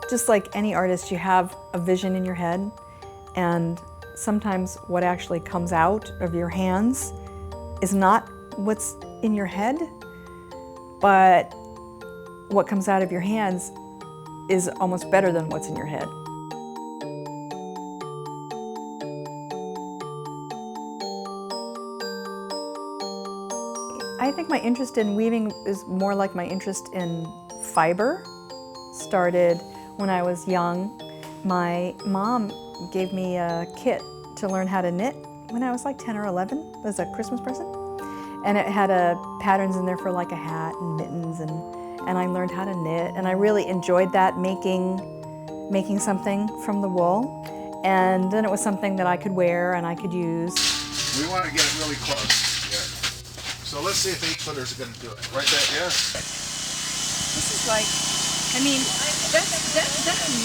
Just like any artist, you have a vision in your head, and sometimes what actually comes out of your hands is not what's in your head, but what comes out of your hands is almost better than what's in your head. I think my interest in weaving is more like my interest in fiber. Started when I was young. My mom gave me a kit to learn how to knit when I was like 10 or 11 as a Christmas present. And it had patterns in there for like a hat and mittens, and I learned how to knit, and I really enjoyed that, making something from the wool. And then it was something that I could wear and I could use. We want to get it really close here. So let's see if 8-footers are going to do it. Right there, yeah? This is like, I mean, that's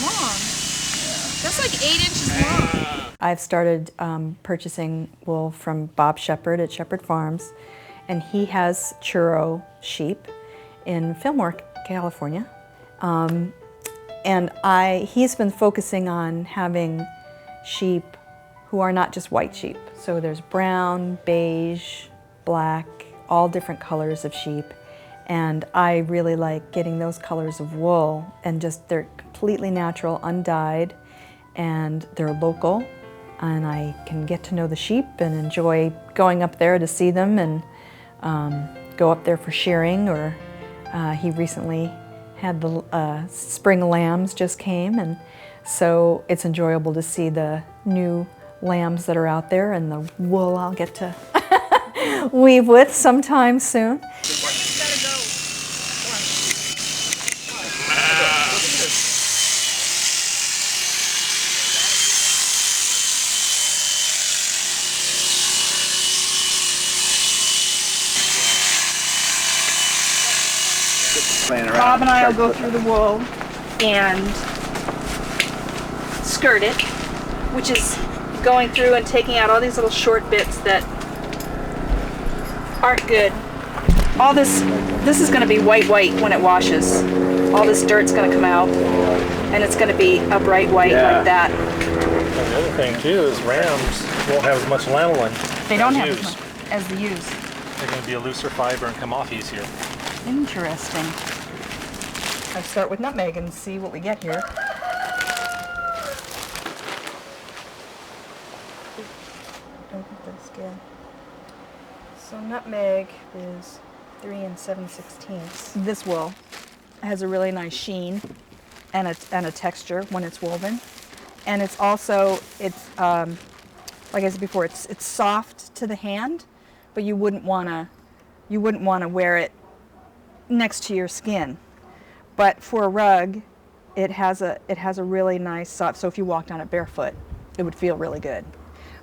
long. That's like 8 inches long. I've started purchasing wool from Bob Shepard at Shepard Farms, and he has churro sheep in Fillmore, California. And he's been focusing on having sheep who are not just white sheep. So there's brown, beige, black, all different colors of sheep. And I really like getting those colors of wool, and just they're completely natural, undyed, and they're local. And I can get to know the sheep and enjoy going up there to see them, and go up there for shearing. Or he recently had the spring lambs just came, and so it's enjoyable to see the new lambs that are out there and the wool I'll get to weave with sometime soon. Bob and I will go through the wool and skirt it, which is going through and taking out all these little short bits that aren't good. All this is going to be white when it washes. All this dirt's going to come out, and it's going to be a bright white like that. And the other thing too is rams won't have as much lanolin. They don't have as much as the ewes. They're going to be a looser fiber and come off easier. Interesting. I start with nutmeg and see what we get here. Don't get the skin. So nutmeg is 3 7/16. This wool has a really nice sheen and a texture when it's woven, and it's also like I said before, it's soft to the hand, but you wouldn't want to wear it next to your skin. But for a rug, it has a really nice soft, so if you walked on it barefoot, it would feel really good.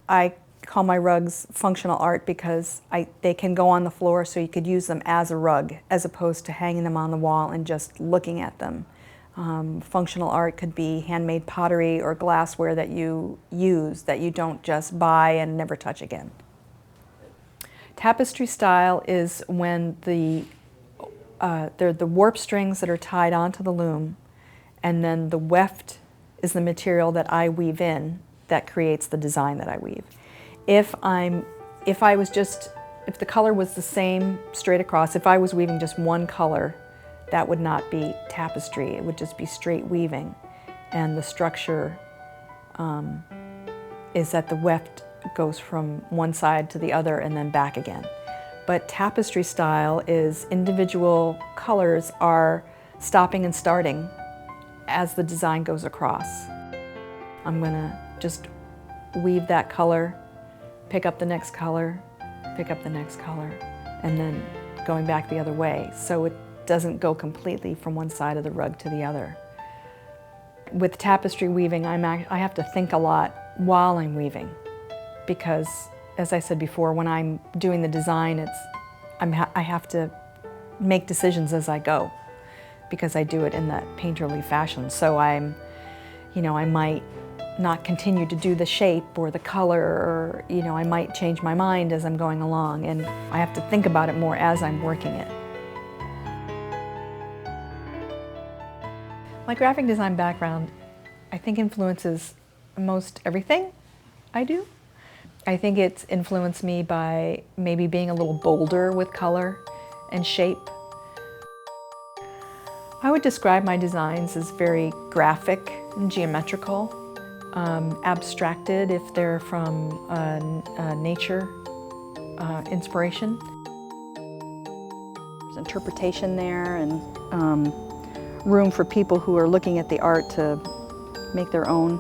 I call my rugs functional art because they can go on the floor, so you could use them as a rug as opposed to hanging them on the wall and just looking at them. Functional art could be handmade pottery or glassware that you use, that you don't just buy and never touch again. Tapestry style is when they're the warp strings that are tied onto the loom, and then the weft is the material that I weave in that creates the design that I weave. If the color was the same straight across, if I was weaving just one color, that would not be tapestry. It would just be straight weaving, and the structure is that the weft goes from one side to the other and then back again. But tapestry style is individual colors are stopping and starting as the design goes across. I'm gonna just weave that color, pick up the next color, pick up the next color, and then going back the other way, so it doesn't go completely from one side of the rug to the other. With tapestry weaving, I have to think a lot while I'm weaving, because as I said before, when I'm doing the design, I have to make decisions as I go, because I do it in that painterly fashion. So I might not continue to do the shape or the color, or I might change my mind as I'm going along, and I have to think about it more as I'm working it. My graphic design background, I think, influences most everything I do. I think it's influenced me by maybe being a little bolder with color and shape. I would describe my designs as very graphic and geometrical, abstracted if they're from nature inspiration. There's interpretation there and room for people who are looking at the art to make their own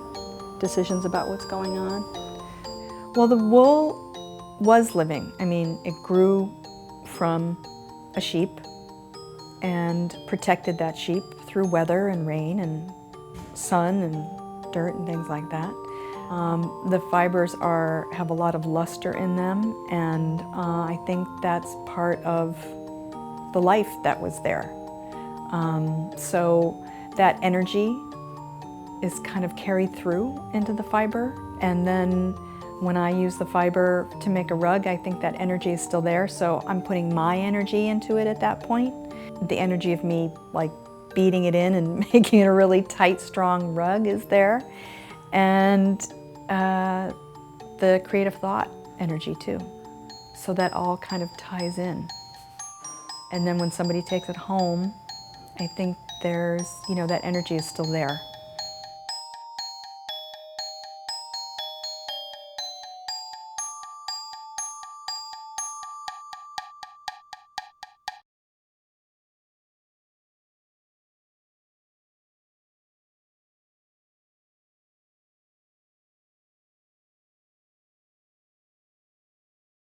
decisions about what's going on. Well, the wool was living. I mean, it grew from a sheep and protected that sheep through weather and rain and sun and dirt and things like that. The fibers have a lot of luster in them, and I think that's part of the life that was there. So that energy is kind of carried through into the fiber, and then when I use the fiber to make a rug, I think that energy is still there, so I'm putting my energy into it at that point. The energy of me like beating it in and making it a really tight, strong rug is there, and the creative thought energy too. So that all kind of ties in. And then when somebody takes it home, I think there's, that energy is still there.